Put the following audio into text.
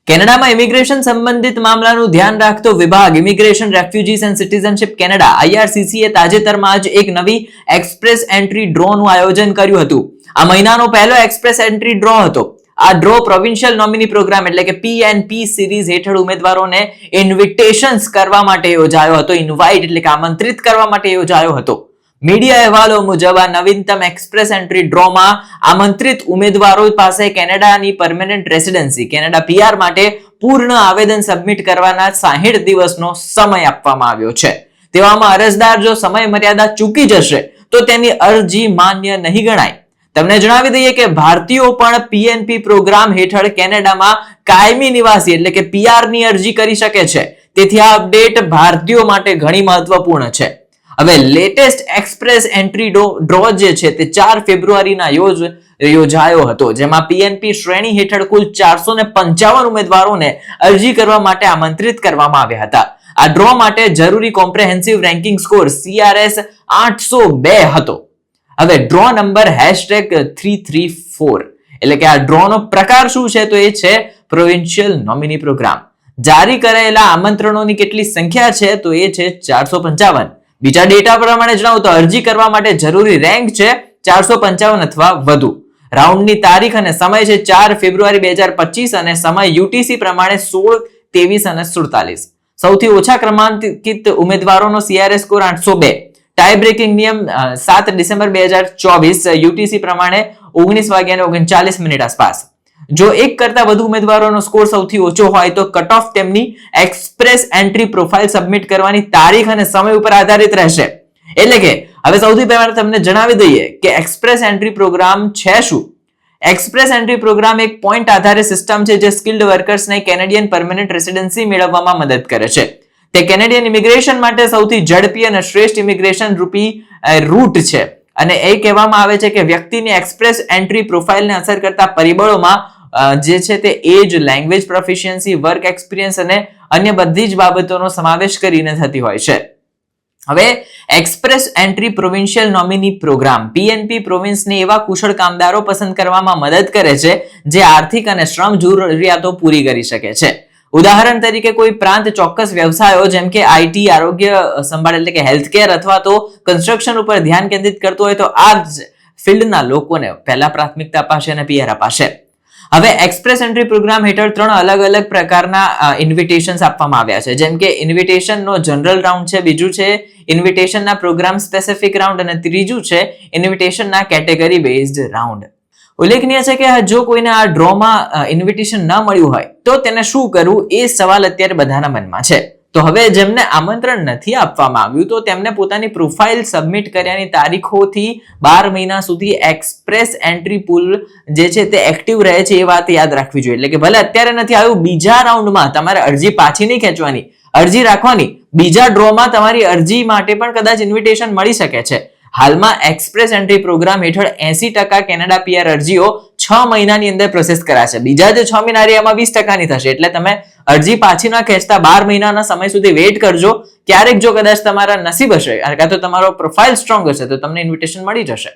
કેનેડામાં ઇમિગ્રેશન સંબંધિત મામલાનું ધ્યાન રાખતો વિભાગ immigration, રેફ્યુજીસ and citizenship Canada IRCC એ તાજેતરમાં જ એક નવી એક્સપ્રેસ એન્ટ્રી ડ્રોનું આયોજન કર્યું હતું. આ મહિનાનો પહેલો એક્સપ્રેસ એન્ટ્રી ડ્રો હતો. આ ડ્રો પ્રોવિન્શિયલ નોમિની પ્રોગ્રામ એટલે કે PNP સિરીઝ હેઠળ ઉમેદવારોને ઇન્વિટેશન્સ કરવા માટે યોજાયો હતો. ઇન્વાઇટ એટલે કે આમંત્રિત કરવા માટે યોજાયો હતો. મીડિયા અહેવાલો મુજબ આ નવીનતમ એક્સપ્રેસ એન્ટ્રી ડ્રોમાં આમંત્રિત ઉમેદવારો પાસે કેનેડાની પરમેનન્ટ રેસિડેન્સી કેનેડા PR માટે પૂર્ણ આવેદન સબમિટ કરવાના 60 દિવસનો સમય આપવામાં આવ્યો છે. તેવામાં અરજદાર જો સમય મર્યાદા ચૂકી જશે તો તેની અરજી માન્ય નહીં ગણાય. તમને જણાવી દઈએ કે ભારતીયો પણ PNP પ્રોગ્રામ હેઠળ કેનેડામાં કાયમી નિવાસી એટલે કે PR ની અરજી કરી શકે છે. તેથી આ અપડેટ ભારતીયો માટે ઘણી મહત્વપૂર્ણ છે. હવે લેટેસ્ટ એક્સપ્રેસ એન્ટ્રી ડ્રો જે છે તે 4 ફેબ્રુઆરીના યોજાયો હતો, જેમાં PNP શ્રેણી હેઠળ કુલ 455 ઉમેદવારોને અરજી કરવા માટે આમંત્રિત કરવામાં આવ્યા હતા. આ ડ્રો માટે જરૂરી કોમ્પ્રેહેન્સિવ રેન્કિંગ સ્કોર CRS 802 હતો. હવે ડ્રો નંબર #334 એટલે કે આ ડ્રોનો પ્રકાર શું છે તો એ છે પ્રોવિન્શિયલ નોમિની પ્રોગ્રામ. જારી કરાયેલા આમંત્રણોની કેટલી સંખ્યા છે તો એ છે 455. બીજા ડેટા પ્રમાણે જણાવું તો અરજી કરવા માટે જરૂરી રેન્ક છે 455 અથવા વધુ. રાઉન્ડની તારીખ અને સમય છે 4 ફેબ્રુઆરી 2025 અને સમય UTC પ્રમાણે 16, 23 અને 47. સૌથી ઓછા ક્રમાંકિત ઉમેદવારોનો CRS સ્કોર 802. ટાઈ બ્રેકિંગ નિયમ 7 ડિસેમ્બર 2024 UTC પ્રમાણે 19:39 આસપાસ. જો એક કરતા વધુ ઉમેદવારોનો સ્કોર સૌથી ઓછો હોય તો કટ ઓફ તેમની એક્સપ્રેસ એન્ટ્રી પ્રોફાઇલ સબમિટ કરવાની તારીખ અને સમય ઉપર આધારિત રહેશે. એટલે કે હવે સૌથી પહેલા તમને જણાવી દઈએ કે એક્સપ્રેસ એન્ટ્રી પ્રોગ્રામ છે શું. એક્સપ્રેસ એન્ટ્રી પ્રોગ્રામ એક પોઈન્ટ આધારિત સિસ્ટમ છે જે સ્કિલ્ડ વર્કર્સને કેનેડિયન પરમેનન્ટ રેસિડેન્સી મેળવવામાં મદદ કરે છે. તે કેનેડિયન ઇમિગ્રેશન માટે સૌથી ઝડપી અને શ્રેષ્ઠ ઇમિગ્રેશન રૂટ છે અને એ કહેવામાં આવે છે કે વ્યક્તિની એક્સપ્રેસ એન્ટ્રી પ્રોફાઇલને અસર કરતા પરિબળોમાં જે છે તે એજ, લેંગ્વેજ પ્રોફિશિયન્સી, વર્ક એક્સપિરિયન્સ અને અન્ય બધી જ બાબતોનો સમાવેશ કરીને થતી હોય છે. હવે express entry provincial nominee program PNP પ્રોવિન્સને એવા કુશળ કામદારો પસંદ કરવામાં મદદ કરે છે જે આર્થિક અને શ્રમ જરૂરિયાતો પૂરી કરી શકે છે. ઉદાહરણ તરીકે કોઈ પ્રાંત ચોક્કસ વ્યવસાયો જેમ કે IT, આરોગ્ય સંભાળ એટલે કે હેલ્થકેર અથવા તો કન્સ્ટ્રક્શન ઉપર ધ્યાન કેન્દ્રિત કરતો હોય તો આ જ ફિલ્ડના લોકોને પહેલા પ્રાથમિકતા અપાશે અને PR અપાશે. હવે એક્સપ્રેસ એન્ટ્રી પ્રોગ્રામ હેઠળ 3 અલગ અલગ પ્રકારના ઇન્વિટેશન્સ આપવામાં આવ્યા છે, જેમ કે ઇન્વિટેશનનો જનરલ રાઉન્ડ છે, બીજું છે ઇન્વિટેશનના પ્રોગ્રામ સ્પેસિફિક રાઉન્ડ અને ત્રીજું છે ઇન્વિટેશનના કેટેગરી બેઝડ રાઉન્ડ. ઉલ્લેખનીય છે કે જો કોઈને આ ડ્રોમાં ઇન્વિટેશન ન મળ્યું હોય તો તેને શું કરવું એ સવાલ અત્યારે બધાના મનમાં છે. તો હવે જેમને આમંત્રણ નથી આપવામાં આવ્યું તો તેમને પોતાની પ્રોફાઇલ સબમિટ કર્યાની તારીખોથી 12 મહિના સુધી એક્સપ્રેસ એન્ટ્રી પૂલ જે છે તે એક્ટિવ રહે છે એ વાત યાદ રાખવી જોઈએ. એટલે કે ભલે અત્યારે નથી આવ્યું, બીજા રાઉન્ડમાં તમારે અરજી પાછી નહીં ખેંચવાની, અરજી રાખવાની. બીજા ડ્રોમાં તમારી અરજી માટે પણ કદાચ ઇન્વિટેશન મળી શકે છે. હાલમાં એક્સપ્રેસ એન્ટ્રી પ્રોગ્રામ હેઠળ 80% કેનેડા PR અરજીઓ 6 મહિનાની અંદર પ્રોસેસ કરાશે. બીજા જે 6 મહિના એમાં 20%ની થશે. એટલે તમે અરજી પાછી ના ખેંચતા 12 મહિનાના સમય સુધી વેઇટ કરજો. ક્યારેક જો કદાચ તમારા નસીબ હશે અથવા તો તમારો પ્રોફાઇલ સ્ટ્રોંગ હશે તો તમને ઇન્વિટેશન મળી જશે.